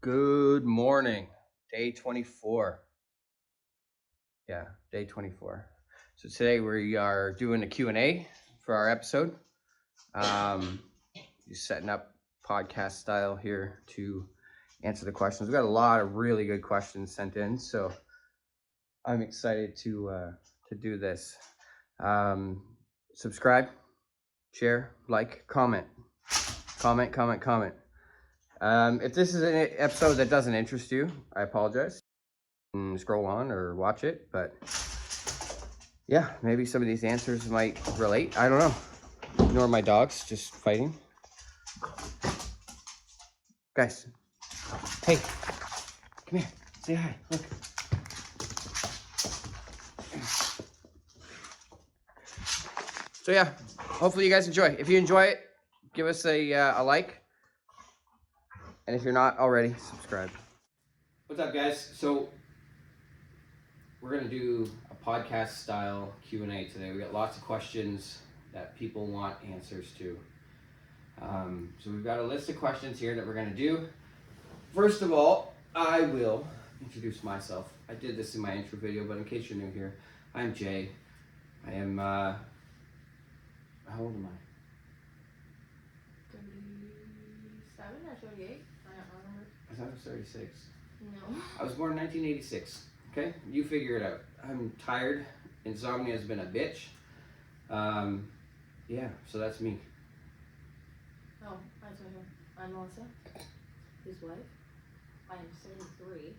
Good morning. Day 24. Yeah, day 24. So today we are doing a Q&A for our episode. Just setting up podcast style here to answer the questions. We got a lot of really good questions sent in, so I'm excited to do this. Subscribe, share, like, comment. If this is an episode that doesn't interest you, I apologize. Scroll on or watch it, but yeah, maybe some of these answers might relate. I don't know. Ignore my dogs just fighting. Guys, hey, come here, say hi, look. So yeah, hopefully you guys enjoy. If you enjoy it, give us a like. And if you're not already, subscribe. What's up, guys? So we're gonna do a podcast style Q&A today. We got lots of questions that people want answers to. So we've got a list of questions here that we're gonna do. First of all, I will introduce myself. I did this in my intro video, but in case you're new here, I'm Jay. I am, how old am I? 37 or 38? I don't remember. I thought I was 36. No. I was born in 1986. Okay, you figure it out. I'm tired. Insomnia has been a bitch. Yeah, so that's me. Oh, that's right here. I'm Melissa, his wife. I am 33.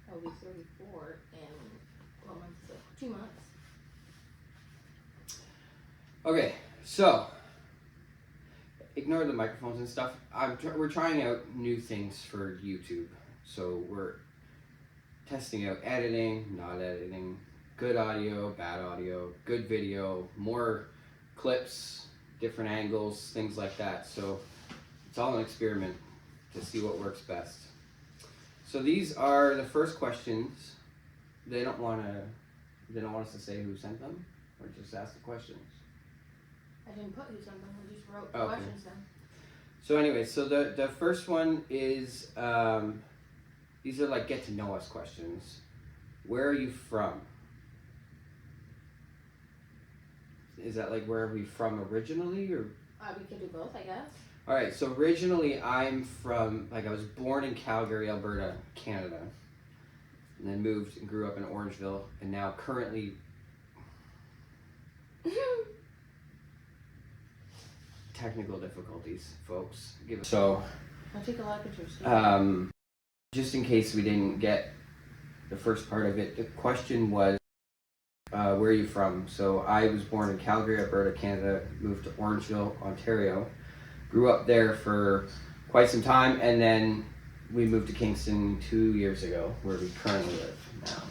I will be 34 in, what month is it? 2 months. Okay, so ignore the microphones and stuff. We're trying out new things for YouTube. So we're testing out editing, not editing, good audio, bad audio, good video, more clips, different angles, things like that. So it's all an experiment to see what works best. So these are the first questions. They don't want us to say who sent them, or just ask the questions. I didn't put who sent them, I just wrote Okay. questions down. So anyway, so the first one is, these are like get to know us questions. Where are you from? Is that like where are we from originally, or? We could do both, I guess. All right, so originally I'm from, I was born in Calgary, Alberta, Canada, and then moved and grew up in Orangeville, and now currently technical difficulties, folks. So I'll take a lot of pictures too. just in case we didn't get the first part of it, the question was, where are you from? So I was born in Calgary, Alberta, Canada, moved to Orangeville, Ontario, grew up there for quite some time, and then we moved to Kingston 2 years ago, where we currently live now.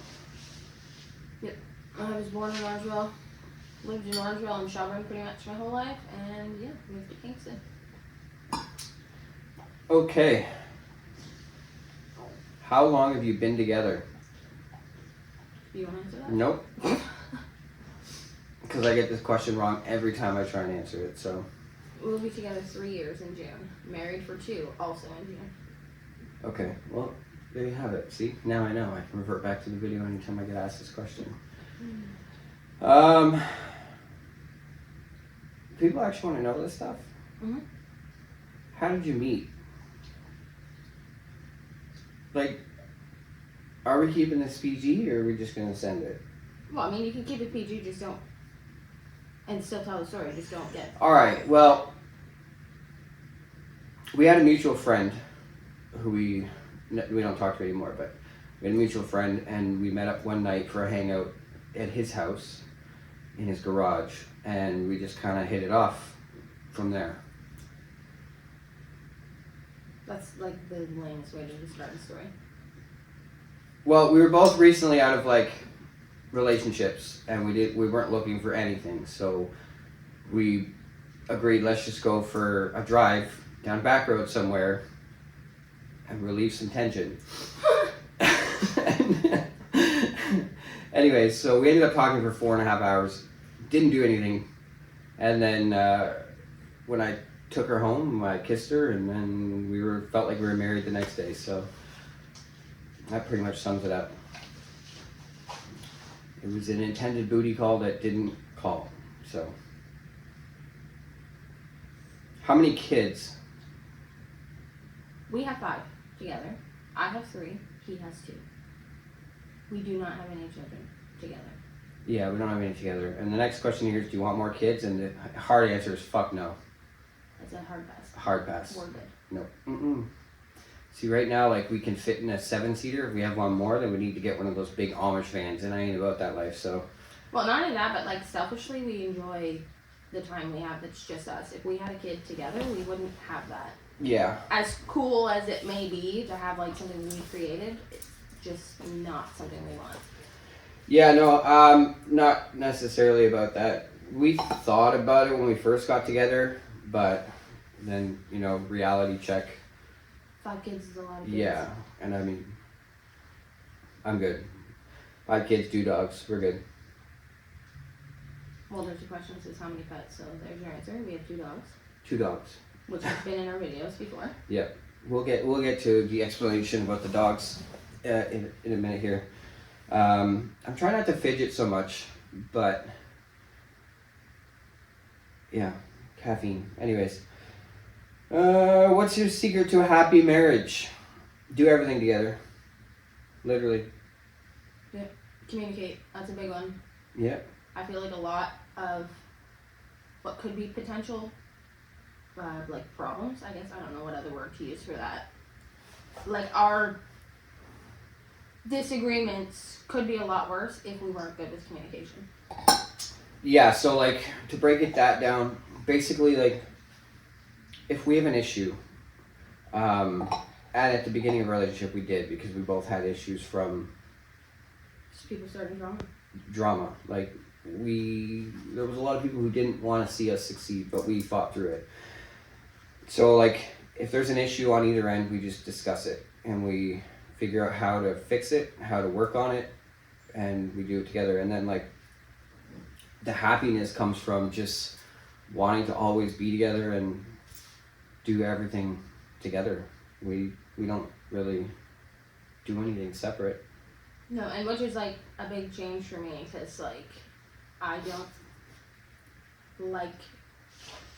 Yep. I was born in Orangeville, lived in Orangeville and Shelburne pretty much my whole life, and yeah, moved to Kingston. Okay. How long have you been together? Do you want to answer that? Nope. Because I get this question wrong every time I try and answer it, so. We'll be together 3 years in June. Married for 2, also in June. Okay, well, there you have it. See, now I know. I can revert back to the video anytime I get asked this question. People actually want to know this stuff. Mm-hmm. How did you meet? Like, are we keeping this PG, or are we just going to send it? Well, I mean, you can keep it PG, just don't, and still tell the story, just don't get. All right, well, we had a mutual friend who we don't talk to anymore, but we had a mutual friend, and we met up one night for a hangout at his house in his garage, and we just kind of hit it off from there. That's like the lamest way to describe the story. Well, we were both recently out of like relationships, and we weren't looking for anything, so we agreed, let's just go for a drive down back road somewhere and relieve some tension. Anyways, so we ended up talking for 4.5 hours, didn't do anything, and then when I took her home, I kissed her, and then we were felt like we were married the next day. So that pretty much sums it up. It was an intended booty call that didn't call. So, how many kids? We have 5 together. I have 3. He has 2. We do not have any children together. Yeah, we don't have any together. And the next question here is, do you want more kids? And the hard answer is fuck no. It's a hard pass. Hard pass. We're good. No. Mm-mm. See, right now, like, we can fit in a 7-seater. If we have one more, then we need to get one of those big Amish vans, and I ain't about that life, so. Well, not only that, but, like, selfishly, we enjoy the time we have that's just us. If we had a kid together, we wouldn't have that. Yeah. As cool as it may be to have, like, something we created, it's just not something we want. Yeah, no, not necessarily about that. We thought about it when we first got together, but then, you know, reality check. 5 kids is a lot of kids. Yeah, and I mean, I'm good. 5 kids, 2 dogs, we're good. Well, there's 2 questions, is how many pets, so there's your answer. We have 2 dogs. 2 dogs. Which has been in our videos before. Yeah, we'll get to the explanation about the dogs in a minute here. I'm trying not to fidget so much, but yeah, caffeine. Anyways, what's your secret to a happy marriage? Do everything together. Literally. Yeah, communicate. That's a big one. Yeah. I feel like a lot of what could be potential, like problems, I guess, I don't know what other word to use for that. Like our disagreements could be a lot worse if we weren't good with communication. Yeah, so like to break it that down, basically like if we have an issue, and at the beginning of our relationship we did because we both had issues from Just people starting drama. Like there was a lot of people who didn't want to see us succeed, but we fought through it. So like if there's an issue on either end, we just discuss it and we figure out how to fix it, how to work on it, and we do it together. And then like the happiness comes from just wanting to always be together and do everything together. We don't really do anything separate. No, and which is like a big change for me because like I don't like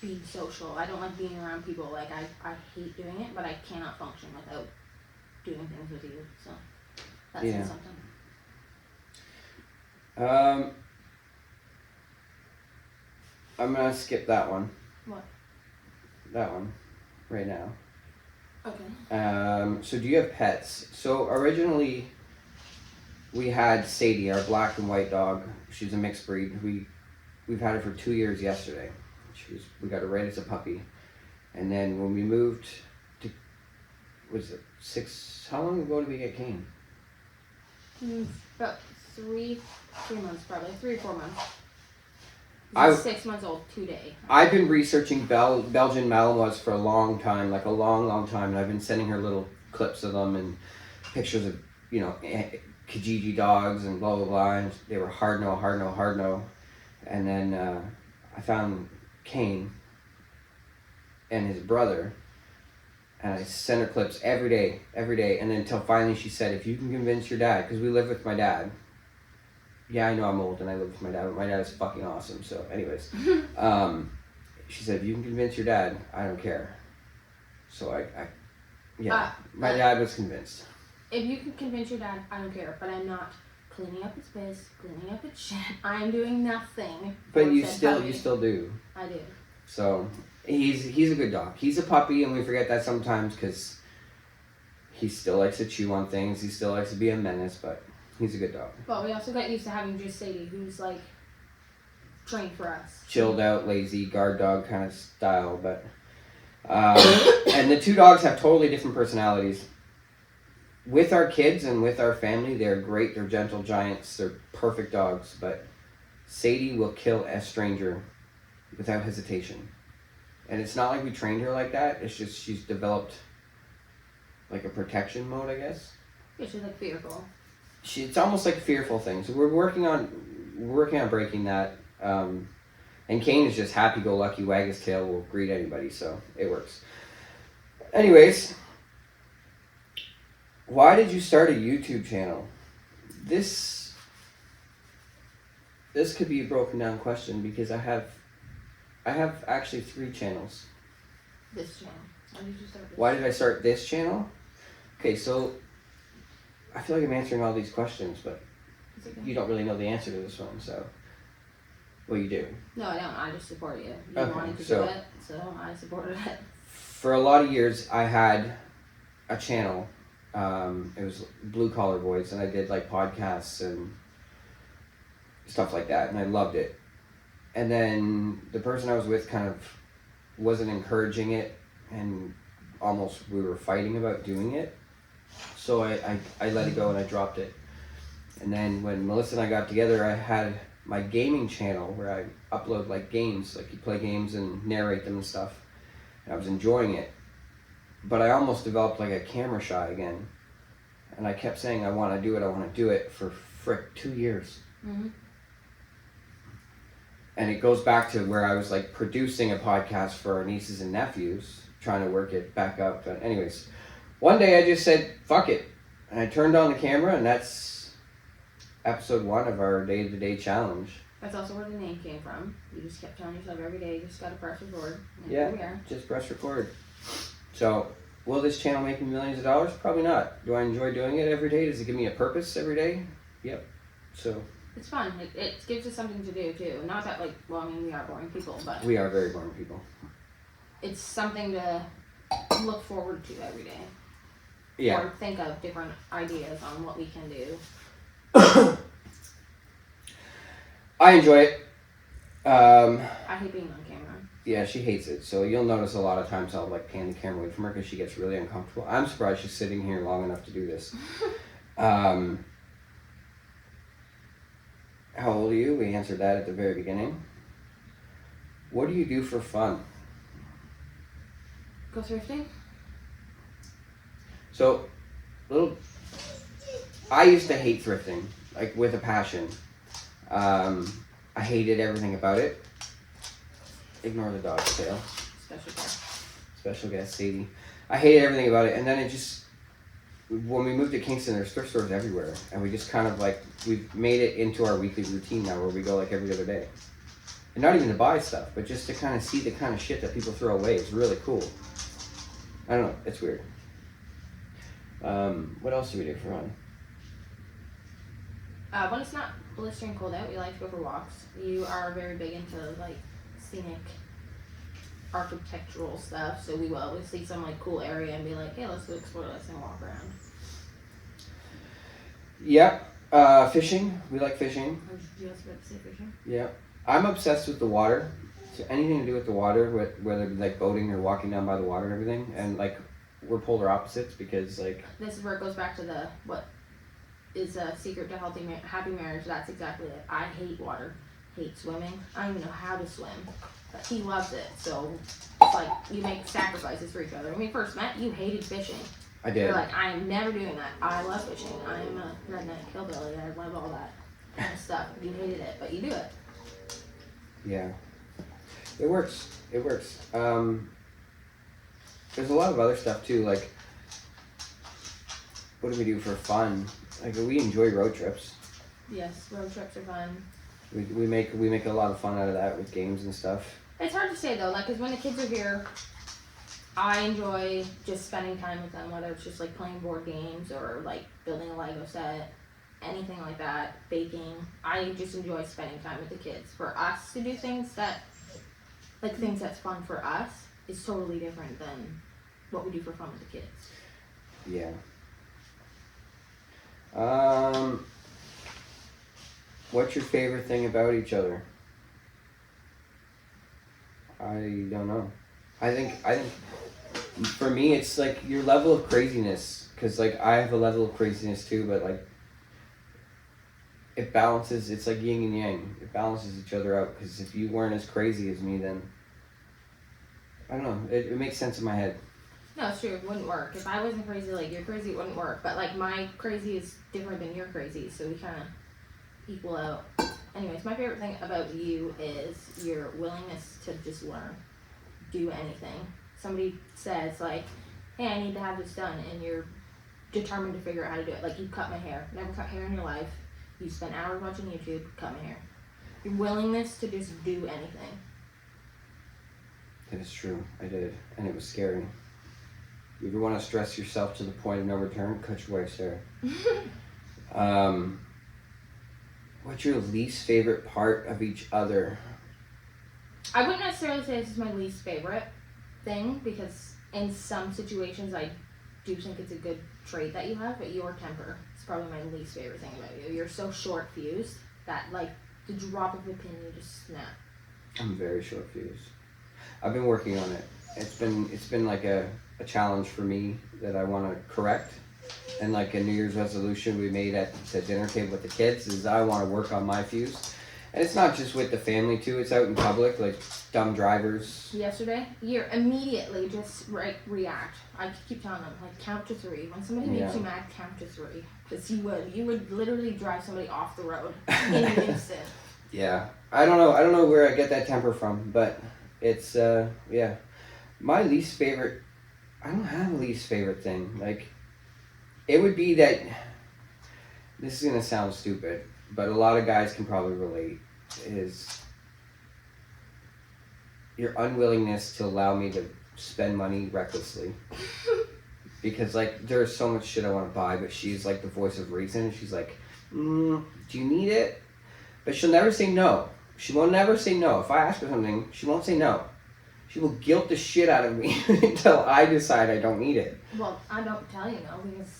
being social. I don't like being around people. Like I hate doing it, but I cannot function without doing things with you. So that's Yeah. something. I'm gonna skip that one. What? That one, right now. Okay. So do you have pets? So originally, we had Sadie, our black and white dog. She's a mixed breed. We've had her for 2 years yesterday. We got her right as a puppy, and then when we moved to, was it 6? How long ago did we get Kane? About 3 months probably, 3 or 4 months. I- He's 6 months old today. I've been researching Belgian Malinois for a long time, like a long time, and I've been sending her little clips of them and pictures of, you know, Kijiji dogs and blah blah blah. And they were hard no. And then I found Kane and his brother, and I sent her clips every day, and then until finally she said, if you can convince your dad, because we live with my dad. Yeah, I know I'm old and I live with my dad, but my dad is fucking awesome. So anyways, she said, if you can convince your dad, I don't care. So my dad was convinced. If you can convince your dad, I don't care, but I'm not cleaning up his space, cleaning up his shit. I'm doing nothing. But you still do. I do. So he's a good dog. He's a puppy, and we forget that sometimes because he still likes to chew on things. He still likes to be a menace, but he's a good dog. But we also got used to having just Sadie, who's like trained for us. Chilled out, lazy, guard dog kind of style, but and the 2 dogs have totally different personalities. With our kids and with our family, they're great. They're gentle giants. They're perfect dogs. But Sadie will kill a stranger without hesitation. And it's not like we trained her like that. It's just she's developed like a protection mode, I guess. Yeah, she's like fearful. It's almost like a fearful thing. So we're working on breaking that. And Kane is just happy-go-lucky, wag his tail, will greet anybody. So it works. Anyways. Why did you start a YouTube channel? This could be a broken down question because I have actually 3 channels. This channel. Why did you start this? Why did I start this channel? Okay, so I feel like I'm answering all these questions, but you don't really know the answer to this one, so. Well, you do. No, I don't. I just support you. You Okay, wanted to so- do it, so I supported it. For a lot of years, I had a channel. It was Blue Collar Boys, and I did like podcasts and stuff like that, and I loved it. And then the person I was with kind of wasn't encouraging it, and almost we were fighting about doing it. So I let it go and I dropped it. And then when Melissa and I got together, I had my gaming channel where I upload like games, like you play games and narrate them and stuff. And I was enjoying it. But I almost developed like a camera shy again. And I kept saying, I want to do it for 2 years. Mm-hmm. And it goes back to where I was like producing a podcast for our nieces and nephews, trying to work it back up. But anyways, one day I just said, fuck it. And I turned on the camera, and that's episode 1 of our day-to-day challenge. That's also where the name came from. You just kept telling yourself every day, you just gotta press record. And Yeah. here we are. Just press record. So, will this channel make me millions of dollars? Probably not. Do I enjoy doing it every day? Does it give me a purpose every day? Yep. So, It's fun. It gives us something to do too. Not that like, well, I mean, we are boring people, but we are very boring people. it's something to look forward to every day. Yeah. Or think of different ideas on what we can do. I enjoy it. I hate being on camera. Yeah, she hates it. So you'll notice a lot of times I'll like pan the camera away from her because she gets really uncomfortable. I'm surprised she's sitting here long enough to do this. How old are you? We answered that at the very beginning. What do you do for fun? Go thrifting? So, I used to hate thrifting, like with a passion. I hated everything about it. Ignore the dog's tail. Special guest. Special guest, Sadie. I hated everything about it, and then it just, when we moved to Kingston, there's thrift stores everywhere, and we just kind of like, we've made it into our weekly routine now where we go like every other day. And not even to buy stuff, but just to kind of see the kind of shit that people throw away. It's really cool. I don't know, it's weird. What else do we do for fun? When it's not blistering cold out, we like to go for walks. You are very big into like scenic architectural stuff, so we will always see some like cool area and be like, hey, let's go explore this and walk around. Yeah, fishing. We like fishing. Or did you also about to say fishing? Yeah. I'm obsessed with the water. So anything to do with the water, whether it be like boating or walking down by the water and everything. And like, we're polar opposites because like... This is where it goes back to the, what is a secret to happy marriage. That's exactly it. I hate water. Hate swimming. I don't even know how to swim. But he loves it. So it's like you make sacrifices for each other. When we first met, you hated fishing. I did. You're like, I am never doing that. I love fishing. I am a redneck hillbilly. I love all that kind of stuff. You hated it, but you do it. Yeah. It works. It works. There's a lot of other stuff too, like, what do we do for fun? Like, we enjoy road trips. Yes, road trips are fun. We make a lot of fun out of that with games and stuff. It's hard to say though, like, cause when the kids are here, I enjoy just spending time with them, whether it's just like playing board games or like building a Lego set, anything like that, baking. I just enjoy spending time with the kids. For us to do things that's fun for us is totally different than what we do for fun with the kids. Yeah. What's your favorite thing about each other? I don't know. I think for me it's like your level of craziness, because like I have a level of craziness too, but like it balances. It's like yin and yang. It balances each other out, because if you weren't as crazy as me, then I don't know. It makes sense in my head. No, it's true. It wouldn't work. If I wasn't crazy like you're crazy, it wouldn't work. But like my crazy is different than your crazy, so we kind of equal out. Anyways, my favorite thing about you is your willingness to just learn, do anything. Somebody says like, hey, I need to have this done, and you're determined to figure out how to do it. Like, you cut my hair. Never cut hair in your life. You spent hours watching YouTube, cut my hair. Your willingness to just do anything. It is true. I did. And it was scary. You ever want to stress yourself to the point of no return? Cut your wife's hair. What's your least favorite part of each other? I wouldn't necessarily say this is my least favorite thing, because in some situations I do think it's a good trait that you have, but your temper is probably my least favorite thing about you. You're so short-fused that, like, the drop of a pin, you just snap. I'm very short-fused. I've been working on it. It's been like a challenge for me that I want to correct. And like a New Year's resolution we made at the dinner table with the kids is I want to work on my fuse. And it's not just with the family too, it's out in public, like dumb drivers. Yesterday, you immediately just react. I keep telling them, like, count to 3. When somebody makes you mad, count to 3. Because you would literally drive somebody off the road in an instant. Yeah. I don't know where I get that temper from, but it's, yeah. My least favorite, I don't have a least favorite thing. Like, it would be that, this is going to sound stupid, but a lot of guys can probably relate, is your unwillingness to allow me to spend money recklessly. Because, like, there's so much shit I want to buy, but she's, like, the voice of reason. She's like, do you need it? But she'll never say no. She will never say no. If I ask her something, she won't say no. She will guilt the shit out of me until I decide I don't need it. Well, I don't tell you no, because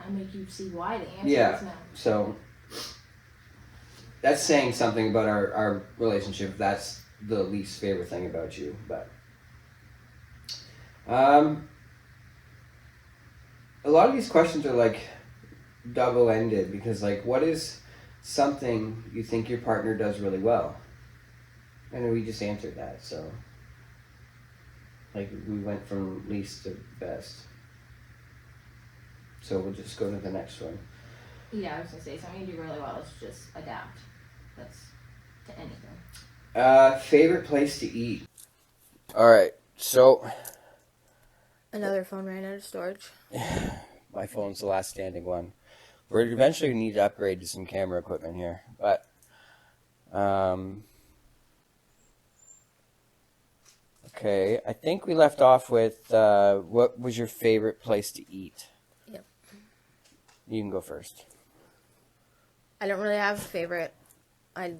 I make you see why the answer is no. So that's saying something about our relationship. That's the least favorite thing about you. But a lot of these questions are like double-ended, because like, what is something you think your partner does really well? And we just answered that, so like we went from least to best. So we'll just go to the next one. Yeah, I was gonna say something you do really well is just adapt. That's to anything. Favorite place to eat. All right, so Another phone ran out of storage. my phone's the last standing one. We're eventually gonna need to upgrade to some camera equipment here, but okay, I think we left off with what was your favorite place to eat? Yep. You can go first. I don't really have a favorite. I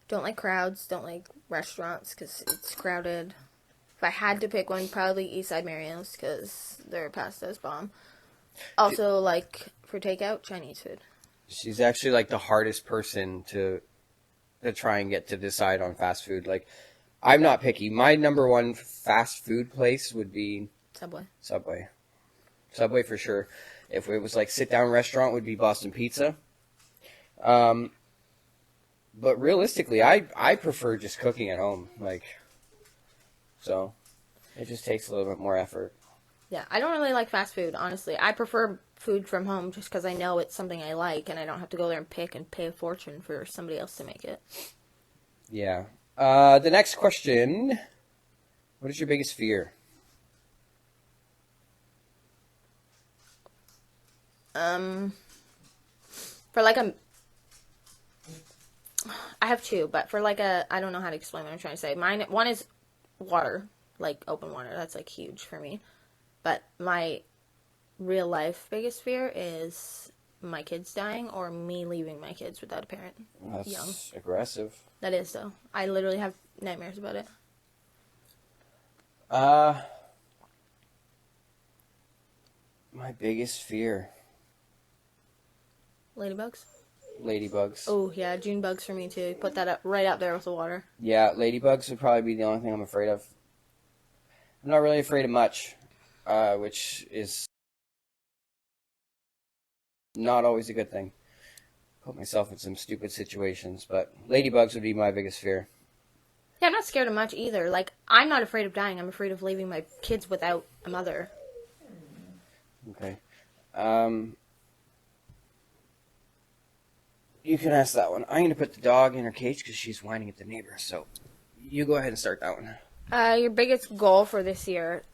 don't like crowds, don't like restaurants because it's crowded. If I had to pick one, probably Eastside Mario's because their pasta is bomb. Also, like, for takeout, Chinese food. She's actually like the hardest person to try and get to decide on fast food. Like, I'm not picky. My number one fast food place would be Subway. Subway for sure. If it was like sit down restaurant, would be Boston Pizza. But realistically, I prefer just cooking at home. Like, so it just takes a little bit more effort. Yeah, I don't really like fast food, honestly. I prefer food from home just because I know it's something I like and I don't have to go there and pick and pay a fortune for somebody else to make it. Yeah. The next question. What is your biggest fear? For like a... I have two, but for like a... I don't know how to explain what I'm trying to say. One is water, like open water. That's like huge for me. But my real life biggest fear is my kids dying or me leaving my kids without a parent. That's young. Aggressive. That is, though. I literally have nightmares about it. My biggest fear. Ladybugs? Ladybugs. Oh, yeah, June bugs for me, too. Put that up right up there with the water. Yeah, ladybugs would probably be the only thing I'm afraid of. I'm not really afraid of much, which is not always a good thing. Put myself in some stupid situations, but ladybugs would be my biggest fear. Yeah, I'm not scared of much either. Like, I'm not afraid of dying. I'm afraid of leaving my kids without a mother. Okay. You can ask that one. I'm going to put the dog in her cage because she's whining at the neighbor, so you go ahead and start that one. Your biggest goal for this year?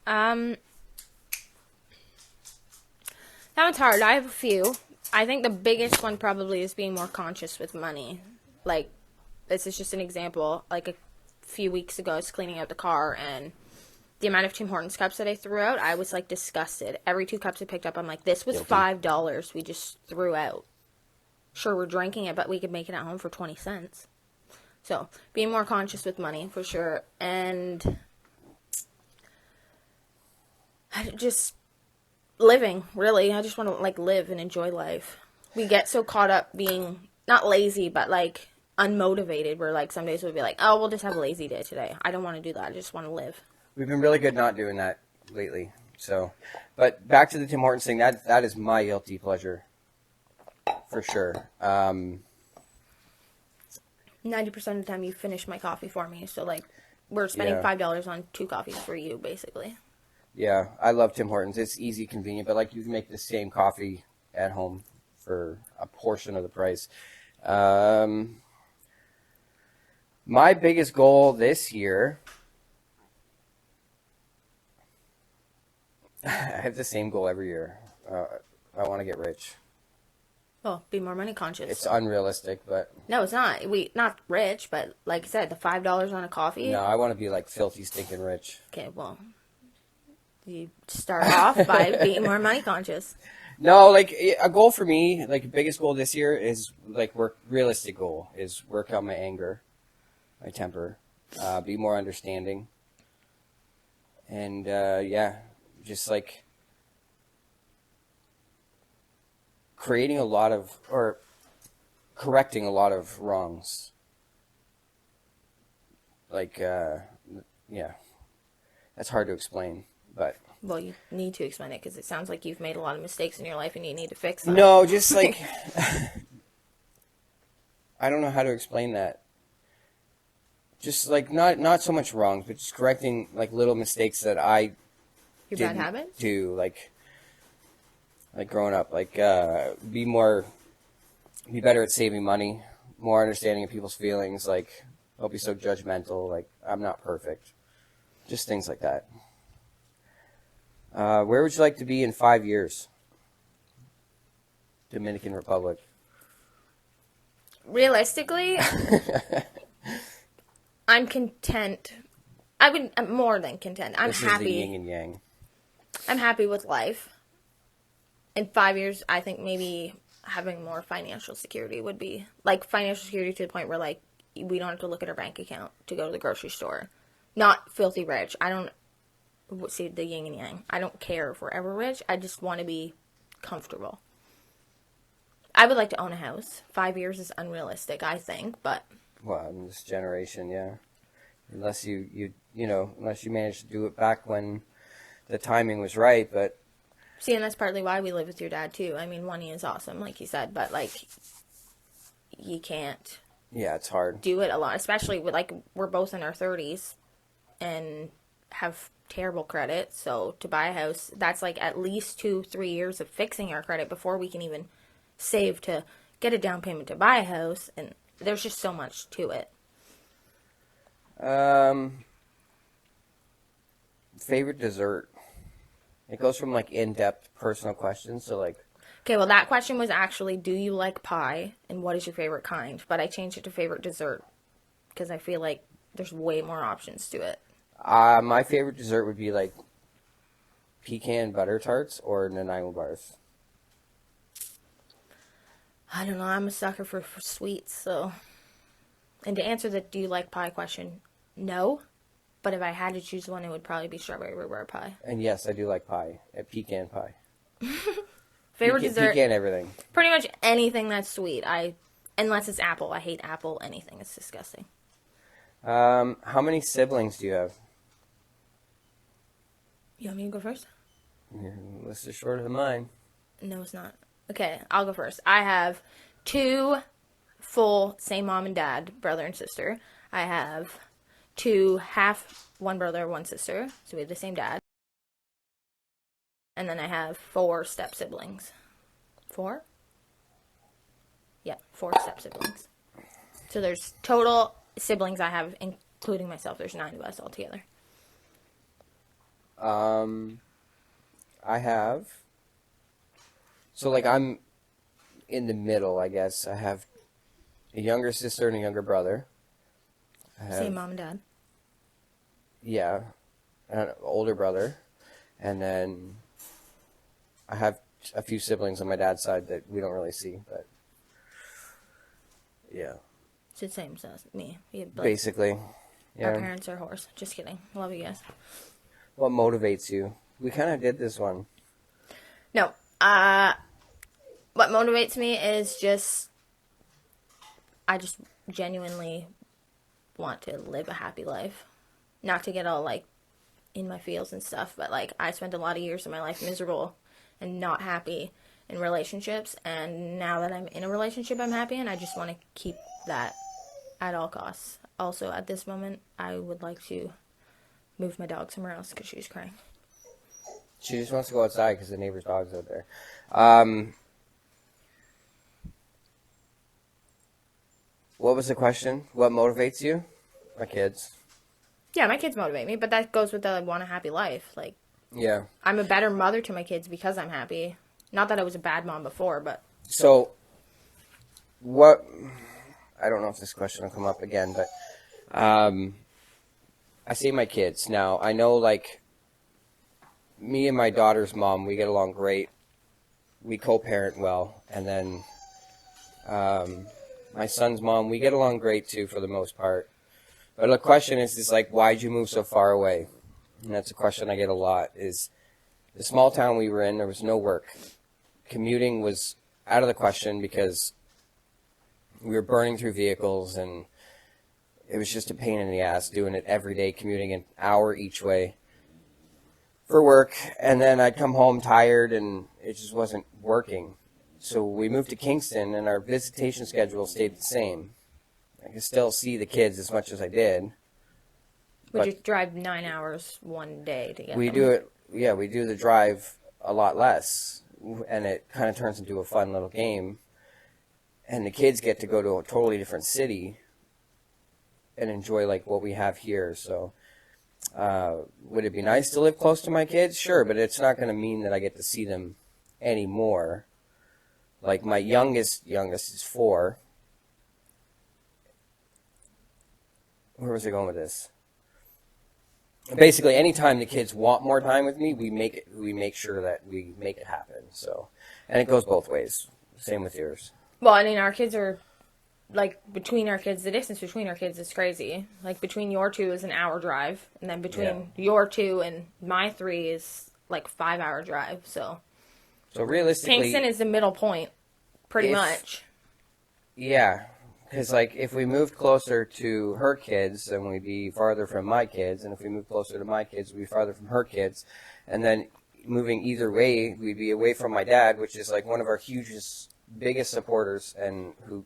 That one's hard. I have a few. I think the biggest one probably is being more conscious with money. Like, this is just an example. Like, a few weeks ago, I was cleaning out the car, and the amount of Tim Hortons cups that I threw out, I was, like, disgusted. Every 2 cups I picked up, I'm like, this was $5 we just threw out. Sure, we're drinking it, but we could make it at home for 20 cents. So, being more conscious with money, for sure. And just living, really. I just want to, like, live and enjoy life. We get so caught up being, not lazy, but, like, unmotivated. Where, like, some days we'll be like, oh, we'll just have a lazy day today. I don't want to do that. I just want to live. We've been really good not doing that lately. So, but back to the Tim Hortons thing, that is my guilty pleasure. For sure. 90% of the time you finish my coffee for me. So, like, we're spending $5 on 2 coffees for you, basically. Yeah, I love Tim Hortons. It's easy, convenient, but, like, you can make the same coffee at home for a portion of the price. My biggest goal this year, I have the same goal every year. I want to get rich. Oh, be more money conscious. It's unrealistic, but... No, it's not. Not rich, but like I said, the $5 on a coffee. No, I want to be, like, filthy, stinking rich. Okay, well, you start off by being more money conscious. No, like, a goal for me, like, biggest goal this year is, like, realistic goal is work out my anger, my temper, be more understanding. And, just, like, creating a lot of, or correcting a lot of wrongs. Like, that's hard to explain, but... Well, you need to explain it, because it sounds like you've made a lot of mistakes in your life and you need to fix them. No, just, like, I don't know how to explain that. Just, like, not so much wrongs, but just correcting, like, little mistakes that I Your bad habits? do, like growing up, like, be better at saving money, more understanding of people's feelings, like, don't be so judgmental, like, I'm not perfect. Just things like that. Where would you like to be in 5 years? Dominican Republic. Realistically, I'm content. I'm more than content. I'm happy. This is the yin and yang. I'm happy with life. In 5 years, I think maybe having more financial security would be, like, financial security to the point where, like, we don't have to look at our bank account to go to the grocery store. Not filthy rich. I don't see the yin and yang. I don't care if we're ever rich. I just want to be comfortable. I would like to own a house. 5 years is unrealistic, I think, but... Well, in this generation, yeah. Unless you managed to do it back when the timing was right, but... See, and that's partly why we live with your dad, too. I mean, money is awesome, like you said, but, like, you can't... Yeah, it's hard. Do it a lot, especially with, like, we're both in our 30s and have terrible credit, so to buy a house, that's, like, at least 2-3 years of fixing our credit before we can even save to get a down payment to buy a house, and there's just so much to it. Favorite dessert? It goes from, like, in-depth personal questions to, like... Okay, well, that question was actually, do you like pie, and what is your favorite kind? But I changed it to favorite dessert, because I feel like there's way more options to it. My favorite dessert would be, like, pecan butter tarts or Nanaimo bars. I don't know, I'm a sucker for sweets, so... And to answer the do you like pie question, no. But if I had to choose one, it would probably be strawberry rhubarb pie. And yes, I do like pie. Pecan pie. Favorite dessert? Pecan everything. Pretty much anything that's sweet. Unless it's apple. I hate apple anything. It's disgusting. How many siblings do you have? You want me to go first? Your list is shorter than mine. No, it's not. Okay, I'll go first. I have 2 full, same mom and dad, brother and sister. I have 2 half, 1 brother, 1 sister. So we have the same dad. And then I have 4 step siblings. 4? Yeah, 4 step siblings. So there's total siblings I have, including myself. There's 9 of us altogether. I have So, like, I'm in the middle, I guess. I have a younger sister and a younger brother. Same mom and dad. Yeah, an older brother. And then I have a few siblings on my dad's side that we don't really see, but yeah. It's the same as me. We have Basically. Yeah. Our parents are horse. Just kidding. Love you guys. What motivates you? We kind of did this one. No. What motivates me is I just genuinely want to live a happy life. Not to get all, like, in my feels and stuff, but, like, I spent a lot of years of my life miserable and not happy in relationships, and now that I'm in a relationship I'm happy in, I just want to keep that at all costs. Also, at this moment, I would like to move my dog somewhere else because she's crying. She just wants to go outside because the neighbor's dog's out there. What was the question? What motivates you? My kids. Yeah, my kids motivate me, but that goes with the I want a happy life. Like, Yeah. I'm a better mother to my kids because I'm happy. Not that I was a bad mom before, but... So, what... I don't know if this question will come up again, but... I say my kids. Now, I know, like... Me and my daughter's mom, we get along great. We co-parent well. And then... my son's mom, we get along great, too, for the most part. But the question is like, why'd you move so far away? And that's a question I get a lot, is the small town we were in, there was no work. Commuting was out of the question because we were burning through vehicles, and it was just a pain in the ass doing it every day, commuting an hour each way for work. And then I'd come home tired, and it just wasn't working. So we moved to Kingston, and our visitation schedule stayed the same. I could still see the kids as much as I did. We just drive 9 hours one day to get We them. do it, yeah, we do the drive a lot less, and it kind of turns into a fun little game. And the kids get to go to a totally different city and enjoy, like, what we have here. So, would it be nice to live close to my kids? Sure, but it's not going to mean that I get to see them anymore. Like, my youngest is 4. Where was I going with this? Basically, anytime the kids want more time with me, we make sure that we make it happen. So, and it goes both ways. Same with yours. Well, I mean, our kids are, like, between our kids, the distance between our kids is crazy. Like, between your 2 is an hour drive, and then between your 2 and my 3 is, like, 5-hour drive, so. So realistically, Kingston is the middle point, pretty much. Yeah. Because, like, if we moved closer to her kids, then we'd be farther from my kids. And if we moved closer to my kids, we'd be farther from her kids. And then moving either way, we'd be away from my dad, which is, like, one of our biggest supporters and who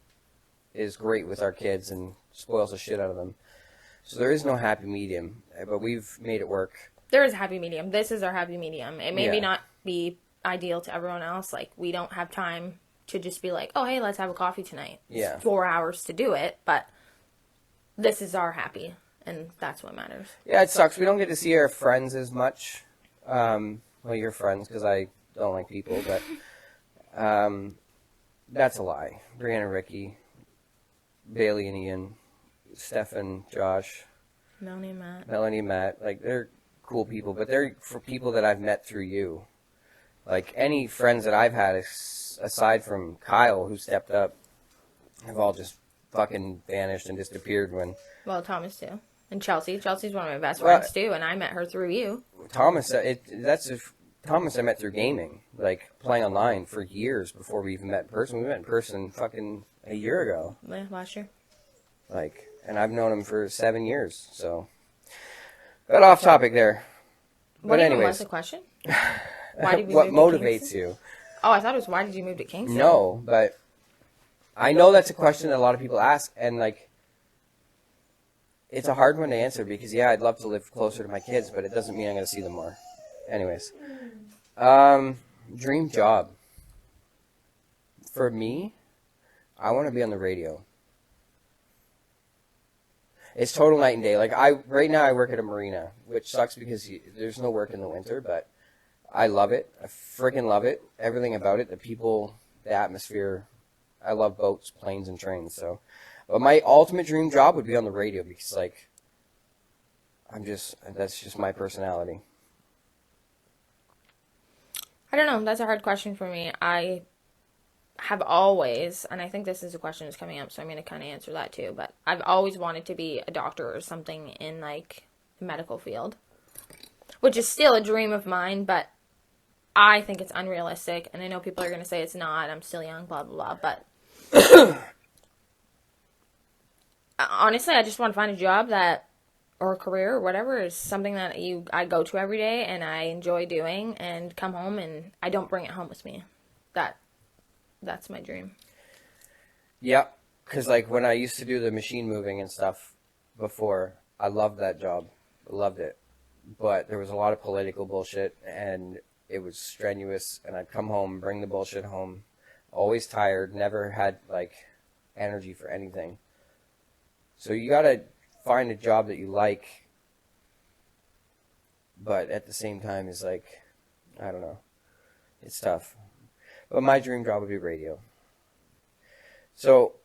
is great with our kids and spoils the shit out of them. So there is no happy medium, but we've made it work. There is a happy medium. This is our happy medium. It may not be ideal to everyone else. Like, we don't have time to just be like, oh, hey, let's have a coffee tonight. Yeah. It's 4 hours to do it, but this is our happy, and that's what matters. Yeah, it sucks. We don't get to see our friends as much. Well, your friends, because I don't like people, but that's a lie. Brianna, Ricky, Bailey and Ian, Stefan, Josh, Melanie and Matt, like, they're cool people, but they're for people that I've met through you. Like, any friends that I've had, aside from Kyle, who stepped up, have all just fucking vanished and disappeared when... Well, Thomas, too. And Chelsea. Chelsea's one of my best friends, too, and I met her through you. Thomas, Thomas I met through gaming, like, playing online for years before we even met in person. We met in person fucking a year ago. Yeah, last year. Like, and I've known him for 7 years, so... Got off topic there. What But even anyways... was the question? Why did we what move to motivates Kingston? you? Oh, I thought it was why did you move to Kingston? No, but I know that's a question that a lot of people ask, and, like, it's a hard one to answer because, yeah, I'd love to live closer to my kids, but it doesn't mean I'm going to see them more. Anyways. Dream job. For me, I want to be on the radio. It's total night and day. Like, right now I work at a marina, which sucks because there's no work in the winter, but I love it. I freaking love it. Everything about it, the people, the atmosphere. I love boats, planes, and trains. So, but my ultimate dream job would be on the radio because, like, that's just my personality. I don't know. That's a hard question for me. I have always, and I think this is a question that's coming up, so I'm going to kind of answer that too, but I've always wanted to be a doctor or something in, like, the medical field, which is still a dream of mine, but I think it's unrealistic, and I know people are going to say it's not, I'm still young, blah, blah, blah, but honestly, I just want to find a job that, or a career, or whatever, is something that I go to every day, and I enjoy doing, and come home, and I don't bring it home with me. That's my dream. Yep, because, like, when I used to do the machine moving and stuff before, I loved that job. I loved it. But there was a lot of political bullshit, and it was strenuous, and I'd come home, bring the bullshit home, always tired, never had, like, energy for anything. So you gotta find a job that you like, but at the same time is, like, I don't know. It's tough. But my dream job would be radio. So,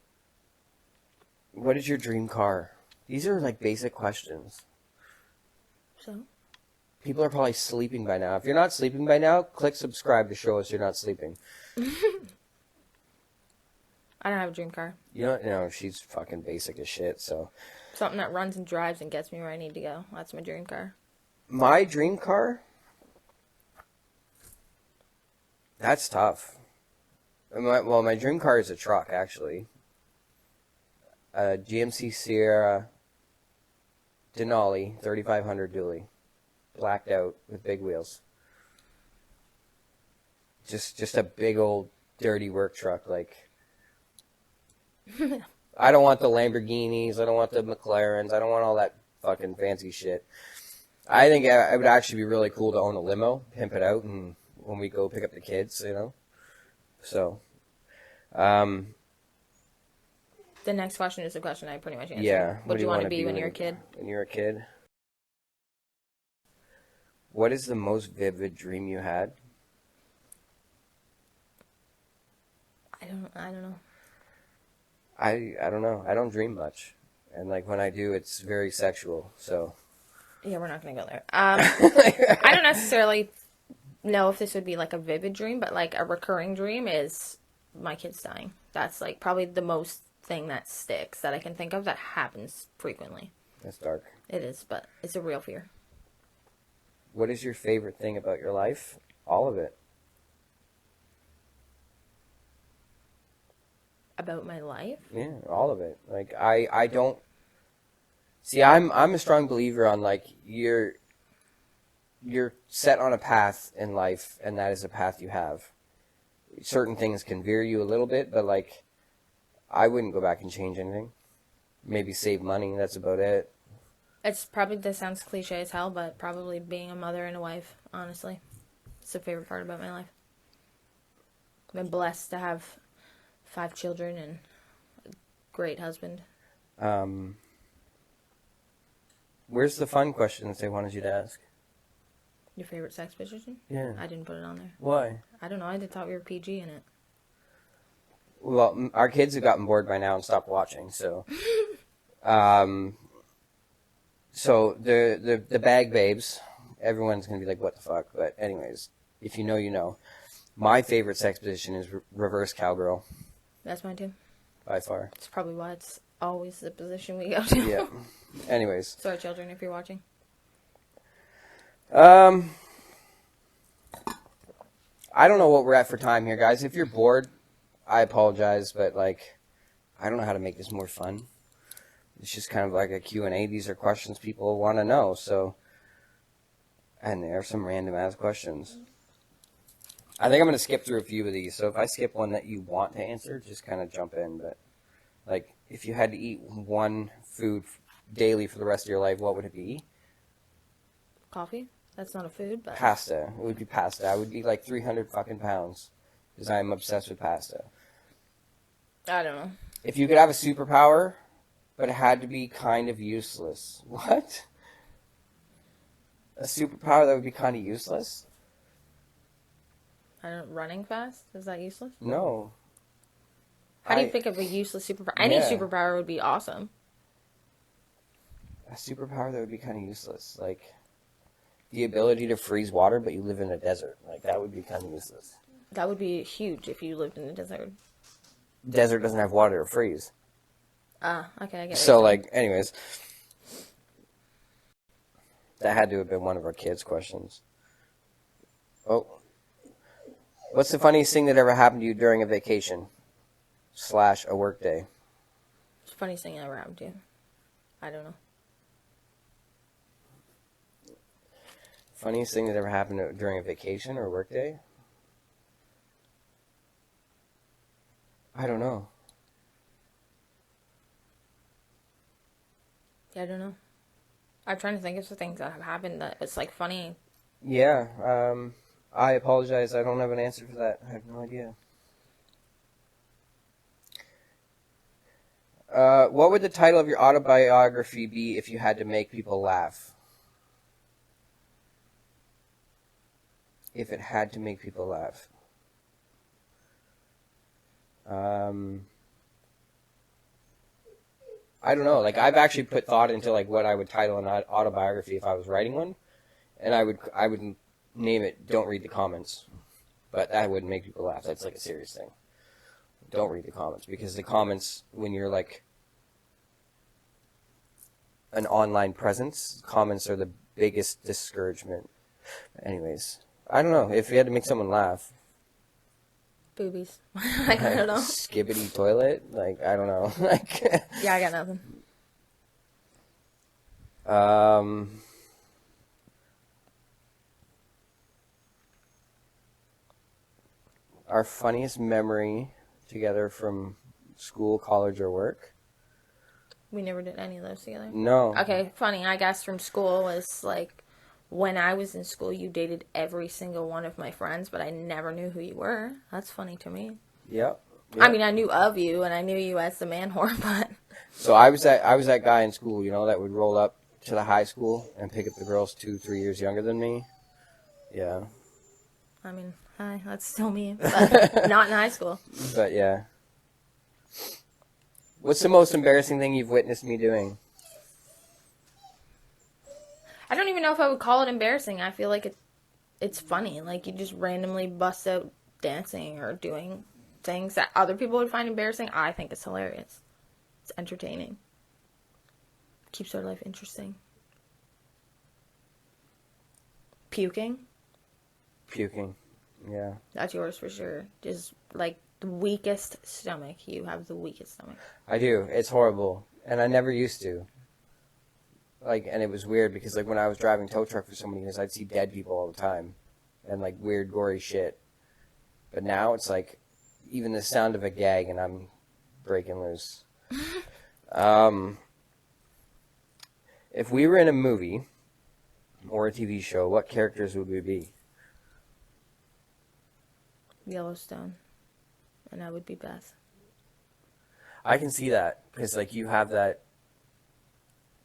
what is your dream car? These are, like, basic questions. So? People are probably sleeping by now. If you're not sleeping by now, click subscribe to show us you're not sleeping. I don't have a dream car. You know, she's fucking basic as shit, so. Something that runs and drives and gets me where I need to go. That's my dream car. My dream car? That's tough. My dream car is a truck, actually. A GMC Sierra Denali 3500 dually. Blacked out with big wheels. Just a big old dirty work truck, like. I don't want the Lamborghinis, I don't want the McLarens, I don't want all that fucking fancy shit. I think it would actually be really cool to own a limo, pimp it out, and when we go pick up the kids, you know. So, the next question is a question I pretty much answered. Yeah. What do you want to be when you're a kid? When you're a kid. What is the most vivid dream you had? I don't know. I don't know. I don't dream much. And, like, when I do, it's very sexual, so. Yeah, we're not going to go there. I don't necessarily know if this would be, like, a vivid dream, but, like, a recurring dream is my kids dying. That's, like, probably the most thing that sticks that I can think of that happens frequently. That's dark. It is, but it's a real fear. What is your favorite thing about your life? All of it. About my life? Yeah, all of it. Like, I don't. See, I'm a strong believer on, like, you're set on a path in life, and that is a path you have. Certain things can veer you a little bit, but, like, I wouldn't go back and change anything. Maybe save money, that's about it. It's probably, this sounds cliche as hell, but probably being a mother and a wife, honestly. It's the favorite part about my life. I've been blessed to have 5 children and a great husband. Where's the fun questions they wanted you to ask? Your favorite sex position? Yeah. I didn't put it on there. Why? I don't know. I thought we were PG in it. Well, our kids have gotten bored by now and stopped watching, so. So the bag babes, everyone's gonna be like, what the fuck? But anyways, if you know, you know. My favorite sex position is reverse cowgirl. That's mine too. By far. It's probably why it's always the position we go to. Yeah. Anyways. Sorry, children, if you're watching. I don't know what we're at for time here, guys. If you're bored, I apologize, but, like, I don't know how to make this more fun. It's just kind of like a Q&A. These are questions people want to know, so. And there are some random-ass questions. I think I'm going to skip through a few of these, so if I skip one that you want to answer, just kind of jump in. But, like, if you had to eat one food daily for the rest of your life, what would it be? Coffee? That's not a food, but... Pasta. It would be pasta. I would be like 300 fucking pounds because I'm obsessed with pasta. I don't know. If you could have a superpower, but it had to be kind of useless. What? A superpower that would be kind of useless? I don't running fast? Is that useless? No. How do you think of a useless superpower? Any superpower would be awesome. A superpower that would be kind of useless. Like, the ability to freeze water, but you live in a desert. Like, that would be kind of useless. That would be huge if you lived in a desert. Desert doesn't have water to freeze. Ah, okay, I get it. So, like, anyways. That had to have been one of our kids' questions. Oh. What's the funniest thing that ever happened to you during a vacation? / a work day? It's the funniest thing that ever happened to you. I don't know. Funniest thing that ever happened during a vacation or work day? I don't know. Yeah, I don't know. I'm trying to think of the things that have happened that it's like funny. Yeah, I apologize. I don't have an answer for that. I have no idea. What would the title of your autobiography be if you had to make people laugh? If it had to make people laugh. I don't know. Like, I've actually put thought into like what I would title an autobiography if I was writing one, and I would name it "Don't Read the Comments," but that wouldn't make people laugh. That's like a serious thing. Don't read the comments, because the comments, when you're like an online presence, comments are the biggest discouragement. Anyways, I don't know if you had to make someone laugh. Boobies. Like, I don't know. Skibbity toilet? Like, I don't know. Like, yeah, I got nothing. Our funniest memory together from school, college, or work? We never did any of those together. No. Okay, funny, I guess from school was like, when I was in school, you dated every single one of my friends, but I never knew who you were. That's funny to me. Yep. I mean, I knew of you, and I knew you as the man whore, but... So I was that guy in school, you know, that would roll up to the high school and pick up the girls 2-3 years younger than me. Yeah. I mean, hi, that's still me, but not in high school. But yeah. What's the most embarrassing thing you've witnessed me doing? I don't even know if I would call it embarrassing. I feel like it's funny. Like, you just randomly bust out dancing or doing things that other people would find embarrassing. I think it's hilarious. It's entertaining. Keeps our life interesting. Puking. Yeah. That's yours for sure. Just, like, the weakest stomach. You have the weakest stomach. I do. It's horrible. And I never used to. Like, and it was weird because, like, when I was driving tow truck for so many years, I'd see dead people all the time. And, like, weird, gory shit. But now it's, like, even the sound of a gag and I'm breaking loose. If we were in a movie or a TV show, what characters would we be? Yellowstone. And I would be Beth. I can see that because, like, you have that.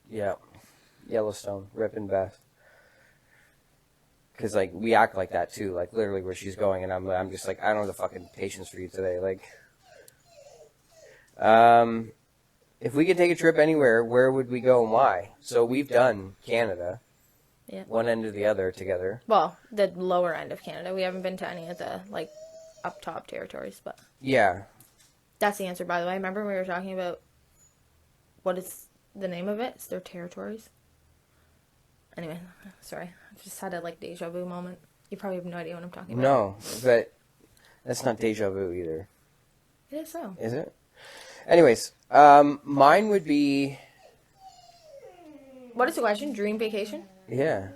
Yeah, Yellowstone, Rip and Beth. Because, like, we act like that too, like literally where she's going, and I'm just like, I don't have the fucking patience for you today. Like, if we could take a trip anywhere, where would we go and why? So we've done Canada. Yeah. One end to the other together. Well, the lower end of Canada. We haven't been to any of the, like, up top territories, but... Yeah. That's the answer, by the way. Remember we were talking about what is the name of it? It's their territories. Anyway, sorry. I just had a, like, deja vu moment. You probably have no idea what I'm talking about. No, but that's not deja vu either. It is so. Is it? Anyways, mine would be... What is the question? Dream vacation? Yeah.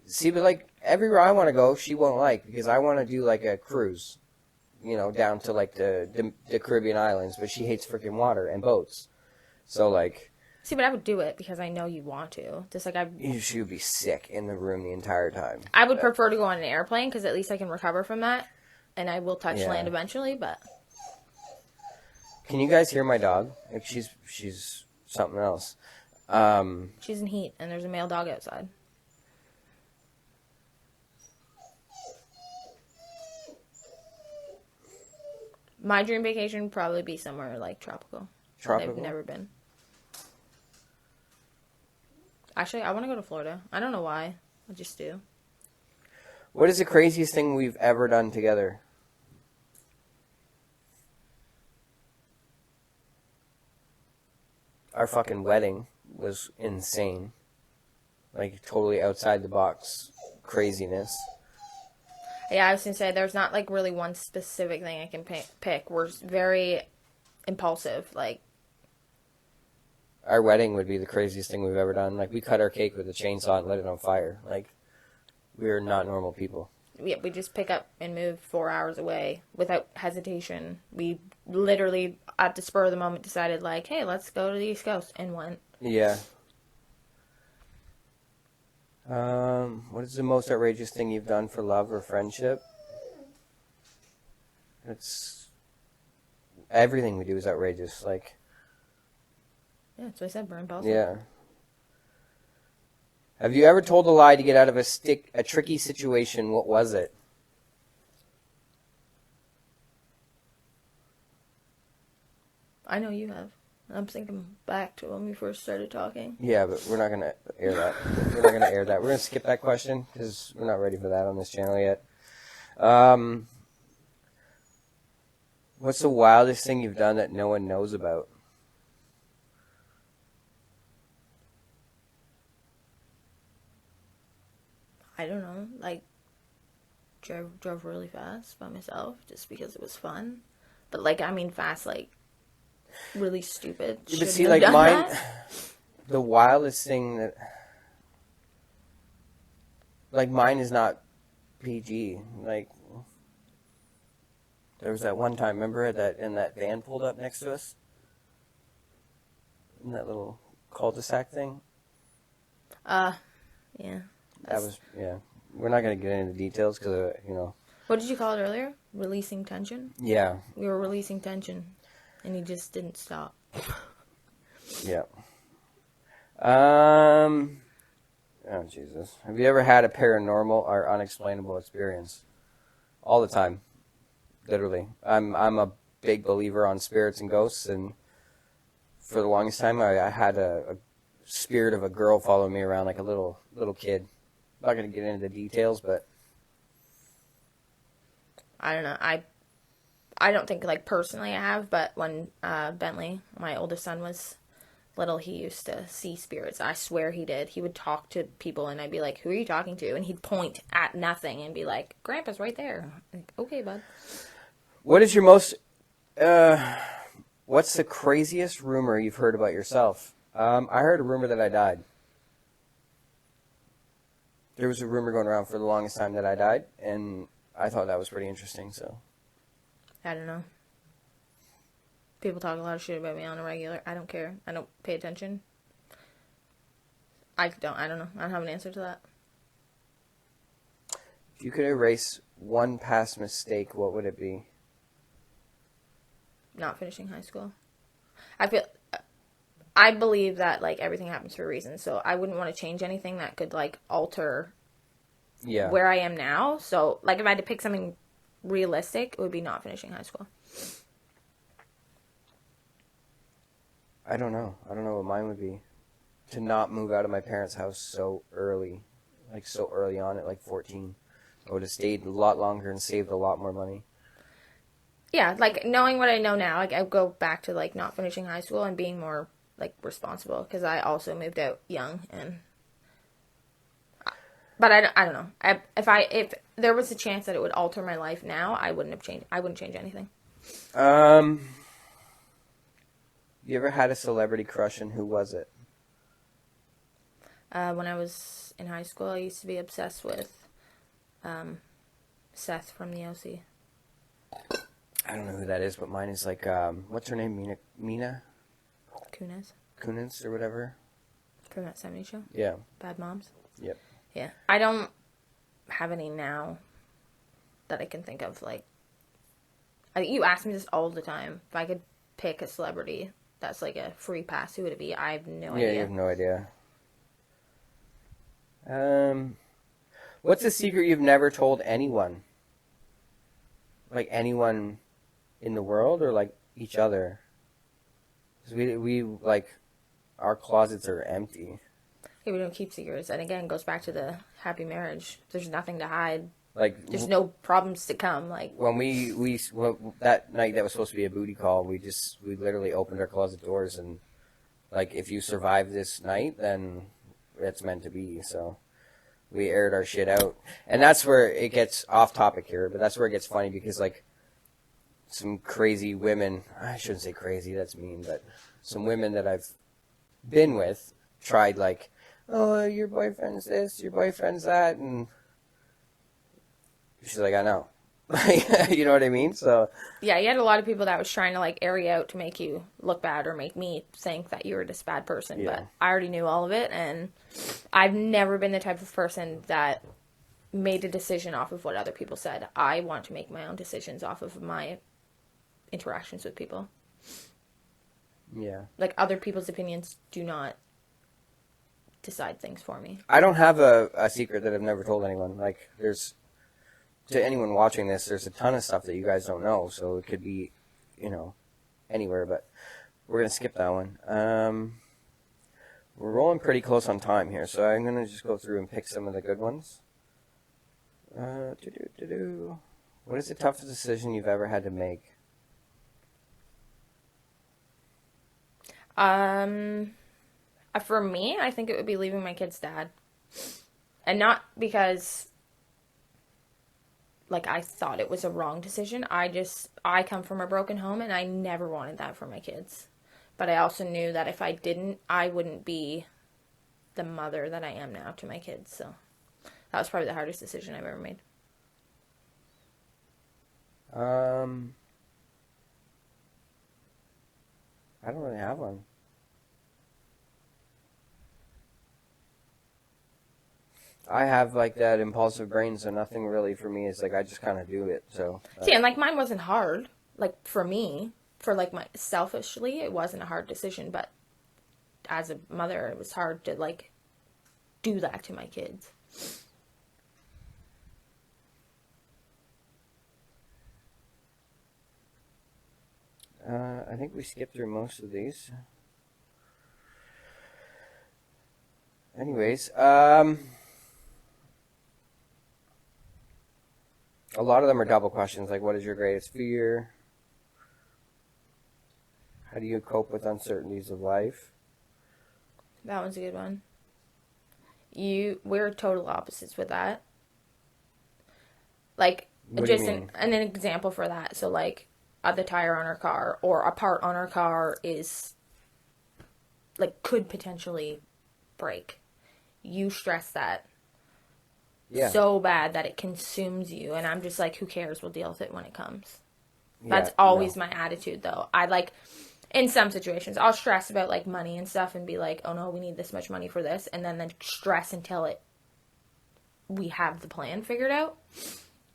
See, but, like, everywhere I want to go, she won't like, because I want to do, like, a cruise, you know, down to, like, the Caribbean islands, but she hates freaking water and boats. So, like... See, but I would do it because I know you want to. Just like She would be sick in the room the entire time. I would prefer to go on an airplane because at least I can recover from that. And I will touch land eventually, but... Can you guys hear my dog? Like, she's something else. She's in heat, and there's a male dog outside. My dream vacation would probably be somewhere like tropical. Tropical? I've never been. Actually, I want to go to Florida. I don't know why. I just do. What is the craziest thing we've ever done together? Our fucking wedding was insane. Like, totally outside the box craziness. Yeah, I was going to say, there's not, like, really one specific thing I can pick. We're very impulsive. Like, our wedding would be the craziest thing we've ever done. Like, we cut our cake with a chainsaw and lit it on fire. Like, we're not normal people. yeah, we just pick up and move 4 hours away without hesitation. We literally, at the spur of the moment, decided, like, hey, let's go to the East Coast, and went. Yeah. What is the most outrageous thing you've done for love or friendship? It's... everything we do is outrageous. Like... yeah, that's what I said, we're impulsive. Yeah. Have you ever told a lie to get out of a tricky situation? What was it? I know you have. I'm thinking back to when we first started talking. Yeah, but we're not going to air that. We're not going to air that. We're going to skip that question because we're not ready for that on this channel yet. What's the wildest thing you've done that no one knows about? I don't know, like, drove really fast by myself just because it was fun. But, like, I mean fast, like, really stupid. But Shouldn't see, have like, done mine, that. the wildest thing that, like, mine is not PG. Like, there was that one time, remember, that van pulled up next to us? In that little cul-de-sac thing? Yeah. That was, yeah. We're not going to get into details because, What did you call it earlier? Releasing tension? Yeah. We were releasing tension, and he just didn't stop. Yeah. Oh, Jesus. Have you ever had a paranormal or unexplainable experience? All the time. Literally. I'm a big believer on spirits and ghosts, and for the longest time, I had a spirit of a girl follow me around like a little kid. I'm not going to get into the details, but... I don't know. I don't think, like, personally I have, but when Bentley, my oldest son, was little, he used to see spirits. I swear he did. He would talk to people, and I'd be like, who are you talking to? And he'd point at nothing and be like, Grandpa's right there. I'm like, okay, bud. What is your most... what's the craziest rumor you've heard about yourself? I heard a rumor that I died. There was a rumor going around for the longest time that I died, and I thought that was pretty interesting, so... I don't know. People talk a lot of shit about me on a regular. I don't care. I don't pay attention. I don't know. I don't have an answer to that. If you could erase one past mistake, what would it be? Not finishing high school. I believe that, like, everything happens for a reason, so I wouldn't want to change anything that could, like, alter where I am now. So, like, if I had to pick something realistic, it would be not finishing high school. I don't know. I don't know what mine would be. To not move out of my parents' house so early. Like, so early on at, like, 14. I would have stayed a lot longer and saved a lot more money. Yeah, like, knowing what I know now, like, I go back to, like, not finishing high school and being more, like, responsible, because I also moved out young, and... But I don't know. If there was a chance that it would alter my life now, I wouldn't change anything. You ever had a celebrity crush, and who was it? When I was in high school, I used to be obsessed with Seth from the OC. I don't know who that is, but mine is like, what's her name? Mina? Kunis or whatever? From that 70s show? Yeah. Bad Moms? Yep. Yeah. I don't have any now that I can think of, like... You ask me this all the time. If I could pick a celebrity that's like a free pass, who would it be? I have no idea. Yeah, you have no idea. What's a secret you've never told anyone? Like anyone in the world or like each other? 'Cause we like our closets are empty. Yeah, we don't keep secrets. And again, it goes back to the happy marriage. There's nothing to hide. Like There's no problems to come. Like when that night that was supposed to be a booty call, we literally opened our closet doors and like if you survive this night, then it's meant to be. So we aired our shit out, and that's where it gets off topic here. But that's where it gets funny because like some crazy women, I shouldn't say crazy, that's mean, but some women that I've been with tried like, oh, your boyfriend's this, your boyfriend's that, and she's like, I know. You know what I mean? So yeah, you had a lot of people that was trying to like air you out to make you look bad or make me think that you were this bad person. Yeah. But I already knew all of it, and I've never been the type of person that made a decision off of what other people said. I want to make my own decisions off of my interactions with people. yeah. Like other people's opinions do not decide things for me. I don't have a secret that I've never told anyone. Like, to anyone watching this, there's a ton of stuff that you guys don't know, so it could be, anywhere, but we're going to skip that one. We're rolling pretty close on time here, so I'm going to just go through and pick some of the good ones. What is the toughest decision you've ever had to make? For me, I think it would be leaving my kid's dad. And not because, like, I thought it was a wrong decision. I come from a broken home, and I never wanted that for my kids. But I also knew that if I didn't, I wouldn't be the mother that I am now to my kids. So that was probably the hardest decision I've ever made. I don't really have one. I have like that impulsive brain, so nothing really for me is like I just kind of do it. So See, and like mine wasn't hard. Like for me, for like my selfishly, it wasn't a hard decision. But as a mother, it was hard to like do that to my kids. I think we skipped through most of these. Anyways, a lot of them are double questions, like what is your greatest fear? How do you cope with uncertainties of life? That one's a good one. We're total opposites with that. Like, What do you just mean? an example for that. So, like, the tire on our car or a part on our car is, like, could potentially break. You stress that so bad that it consumes you. And I'm just like, who cares? We'll deal with it when it comes. That's always my attitude, though. I, like, in some situations, I'll stress about, like, money and stuff and be like, oh, no, we need this much money for this. And then stress until we have the plan figured out.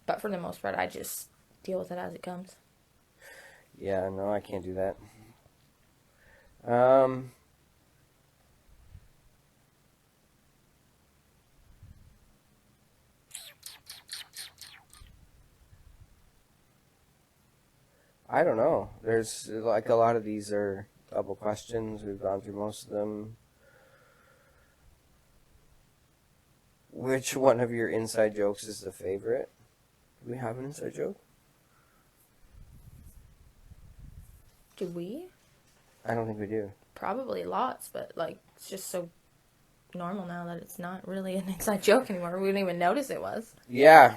But for the most part, I just deal with it as it comes. Yeah, no, I can't do that. I don't know. There's like a lot of these are double questions. We've gone through most of them. Which one of your inside jokes is the favorite? Do we have an inside joke? Do we? I don't think we do. Probably lots, but, like, it's just so normal now that it's not really an inside joke anymore. We didn't even notice it was. Yeah.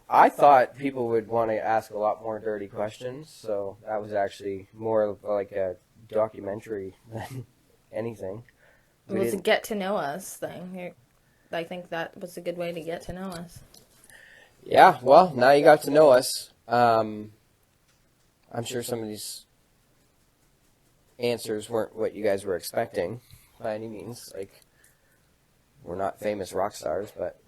I thought people would want to ask a lot more dirty questions, so that was actually more of like a documentary than anything. It was a get to know us thing. I think that was a good way to get to know us. Yeah, well, now you got to know us. I'm sure some of these answers weren't what you guys were expecting by any means. Like, we're not famous rock stars, but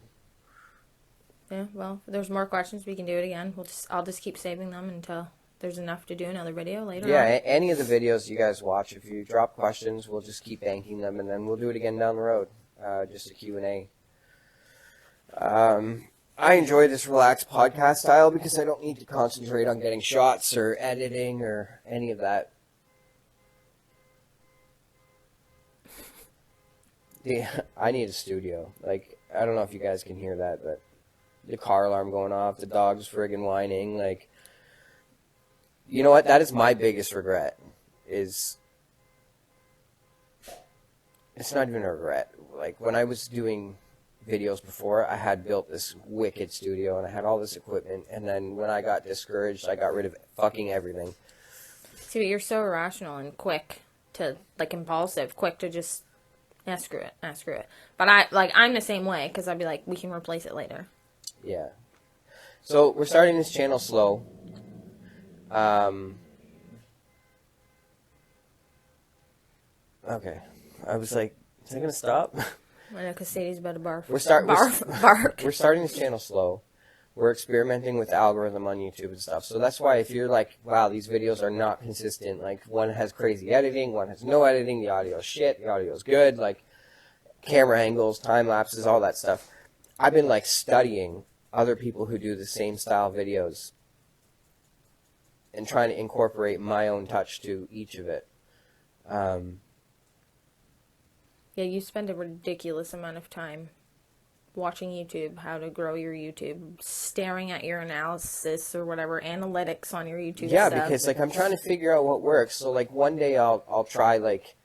Yeah, well, if there's more questions, we can do it again. I'll just keep saving them until there's enough to do another video later on. Any of the videos you guys watch, if you drop questions, we'll just keep banking them, and then we'll do it again down the road. Just a Q&A. I enjoy this relaxed podcast style because I don't need to concentrate on getting shots or editing or any of that. Yeah, I need a studio. Like, I don't know if you guys can hear that, but the car alarm going off, the dog's friggin' whining, like, you know what? That is my biggest regret, is, it's not even a regret. Like, when I was doing videos before, I had built this wicked studio, and I had all this equipment, and then when I got discouraged, I got rid of fucking everything. See, but you're so irrational and quick to, like, impulsive, quick to just, screw it. But I'm the same way, because I'd be like, we can replace it later. Yeah. So, we're starting this channel slow. Okay. I was like, is it going to stop? I know, because Sadie's about to barf. Bark. We're starting this channel slow. We're experimenting with the algorithm on YouTube and stuff. So that's why if you're like, wow, these videos are not consistent, like one has crazy editing, one has no editing, the audio is shit, the audio is good, like camera angles, time lapses, all that stuff. I've been like studying other people who do the same style videos and trying to incorporate my own touch to each of it. Yeah, you spend a ridiculous amount of time watching YouTube, how to grow your YouTube, staring at your analysis or whatever, analytics on your YouTube stuff. Because like I'm trying to figure out what works. So like one day I'll try like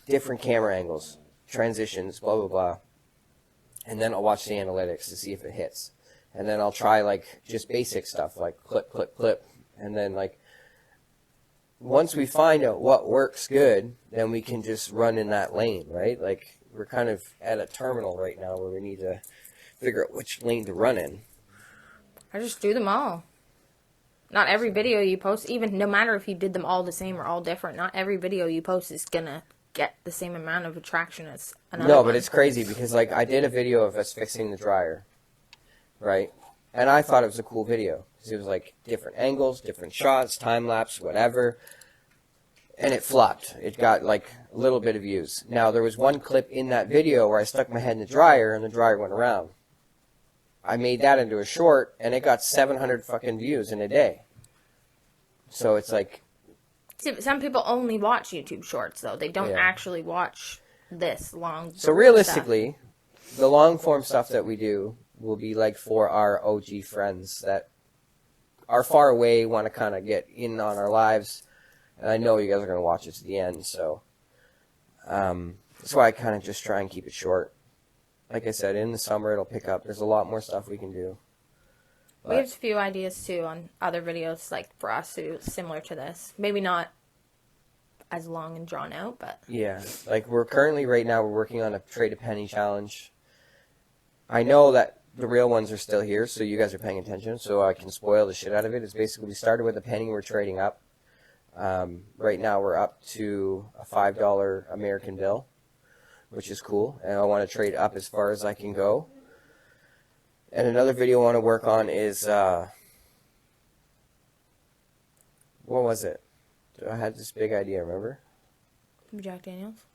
different camera angles, transitions, blah blah blah. And then I'll watch the analytics to see if it hits. And then I'll try like just basic stuff like clip, clip, clip. And then like once we find out what works good, then we can just run in that lane, right? Like, we're kind of at a terminal right now where we need to figure out which lane to run in. I just do them all. Not every video you post, even no matter if you did them all the same or all different, not every video you post is gonna get the same amount of attraction as another one. But it's crazy because, like, I did a video of us fixing the dryer, right? And I thought it was a cool video. It was like different angles, different shots, time lapse, whatever. And it flopped. It got like a little bit of views. Now there was one clip in that video where I stuck my head in the dryer and the dryer went around. I made that into a short and it got 700 fucking views in a day. So it's like, some people only watch YouTube shorts though. They don't actually watch this long. So realistically, the long form stuff that we do will be like for our OG friends that are far away, want to kind of get in on our lives, and I know you guys are going to watch it to the end, so that's why I kind of just try and keep it short. Like I said, in the summer it'll pick up. There's a lot more stuff we can do. But we have a few ideas too on other videos, like for us to do similar to this. Maybe not as long and drawn out, but yeah, like we're currently right now we're working on a trade a penny challenge. I know that the real ones are still here, so you guys are paying attention, so I can spoil the shit out of it. It's basically we started with a penny, we're trading up. Right now we're up to a $5 American bill, which is cool, and I want to trade up as far as I can go. And another video I want to work on is, what was it? I had this big idea, remember? Jack Daniels?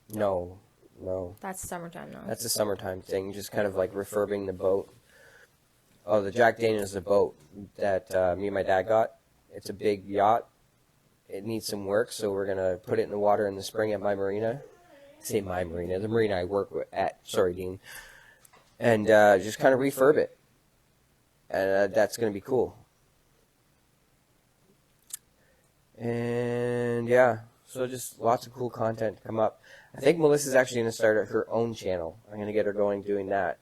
No. That's summertime though. That's a summertime thing, just kind of like refurbing the boat. Oh, the Jack Daniels is a boat that me and my dad got. It's a big yacht. It needs some work, so we're going to put it in the water in the spring at my marina. I say my marina, the marina I work at. Sorry, Dean. And just kind of refurb it. And that's going to be cool. And yeah, so just lots of cool content to come up. I think Melissa's actually going to start her own channel. I'm going to get her going doing that.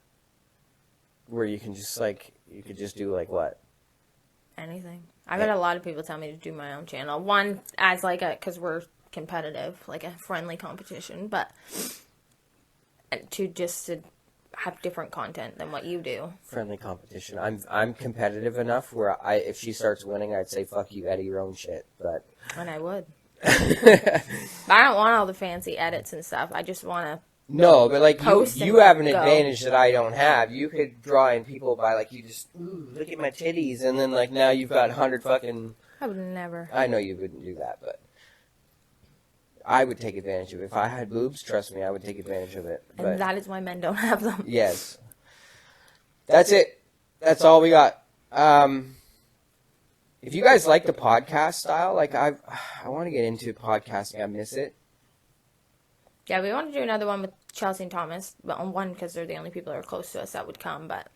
Where you can just like, you could just do like what? Anything. I've had a lot of people tell me to do my own channel. One, as like a, because we're competitive, like a friendly competition, but to have different content than what you do. Friendly competition. I'm competitive enough where if she starts winning, I'd say fuck you, edit your own shit. But and I would. But I don't want all the fancy edits and stuff. I just want to. No, but like you have an advantage that I don't have. You could draw in people by like you just look at my titties, and then like now you've got 100 fucking. I would never. I know you wouldn't do that, but I would take advantage of it. If I had boobs, trust me, I would take advantage of it. And that is why men don't have them. Yes. that's it. That's all we got. If you guys like the podcast style, like I want to get into podcasting. I miss it. Yeah, we want to do another one with Chelsea and Thomas, but on one because they're the only people that are close to us that would come. But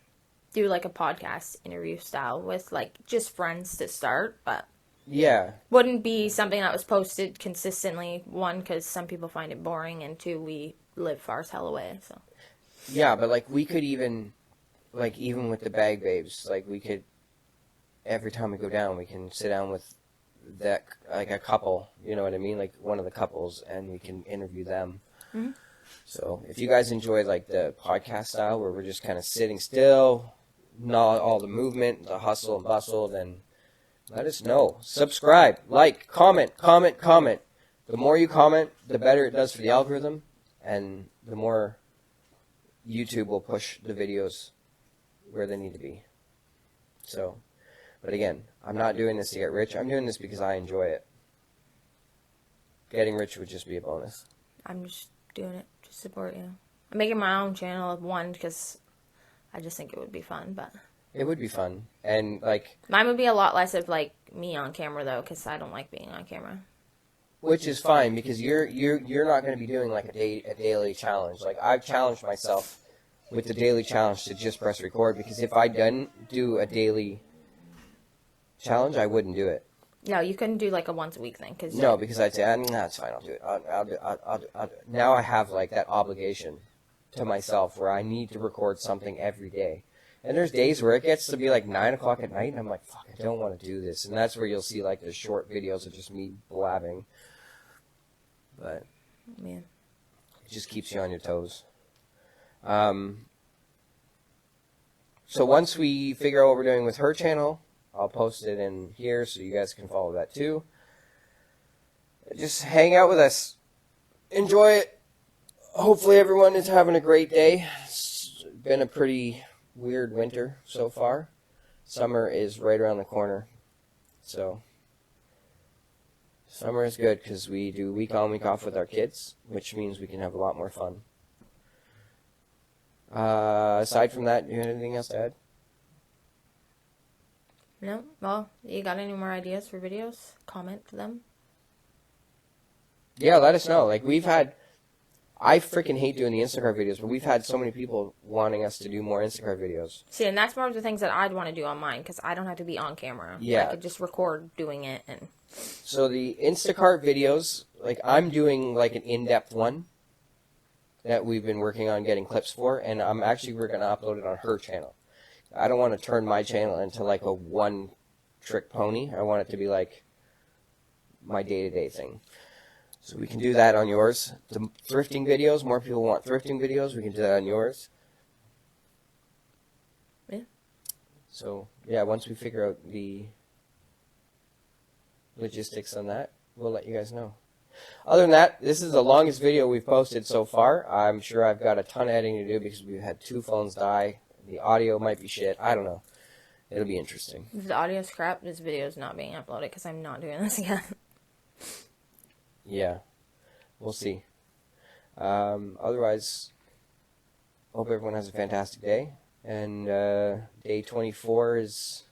do like a podcast interview style with like just friends to start, but yeah, wouldn't be something that was posted consistently. One, because some people find it boring, and two, we live far as hell away. So yeah, but like we could even with the bag babes, like we could every time we go down, we can sit down with that like a couple, you know what I mean, like one of the couples, and we can interview them. Mm-hmm. So if you guys enjoy like the podcast style where we're just kind of sitting still, not all the movement, the hustle and bustle, then let us know. Subscribe, like, comment. The more you comment, the better it does for the algorithm, and the more YouTube will push the videos where they need to be. So, but again, I'm not doing this to get rich. I'm doing this because I enjoy it. Getting rich would just be a bonus. I'm just doing it to support you. I'm making my own channel of one because I just think it would be fun, but it would be fun. And like mine would be a lot less of like me on camera though, because I don't like being on camera. Which is fine because you're not going to be doing like a daily challenge. Like I've challenged myself with the daily challenge to just press record, because if I didn't do a daily challenge, I wouldn't do it. No, you couldn't do like a once a week thing. No, because I'd say, nah, it's fine, I'll do it. I'll do it. Now I have like that obligation to myself where I need to record something every day. And there's days where it gets to be like 9 o'clock at night, and I'm like, fuck, I don't want to do this. And that's where you'll see like the short videos of just me blabbing. But yeah, it just keeps you on your toes. So once we figure out what we're doing with her channel, I'll post it in here so you guys can follow that too. Just hang out with us. Enjoy it. Hopefully everyone is having a great day. It's been a pretty weird winter so far. Summer is right around the corner. So summer is good because we do week on, week off with our kids, which means we can have a lot more fun. Aside from that, do you have anything else to add? no. Well, you got any more ideas for videos? Comment them. Yeah, let us know. Like I freaking hate doing the Instacart videos, but we've had so many people wanting us to do more Instacart videos. See, and that's more of the things that I'd want to do on mine, because I don't have to be on camera. Yeah. I could just record doing it. And So the Instacart videos, like I'm doing like an in-depth one that we've been working on getting clips for, and we're going to upload it on her channel. I don't want to turn my channel into like a one-trick pony. I want it to be like my day-to-day thing. So we can do that on yours. The thrifting videos, more people want thrifting videos, we can do that on yours. Yeah. So, yeah, once we figure out the logistics on that, we'll let you guys know. Other than that, this is the longest video we've posted so far. I'm sure I've got a ton of editing to do because we've had 2 phones die. The audio might be shit. I don't know. It'll be interesting. if the audio's crap, this video is not being uploaded because I'm not doing this again. Yeah. We'll see. Otherwise, hope everyone has a fantastic day. And day 24 is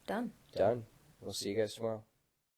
Done. done. We'll see you guys tomorrow.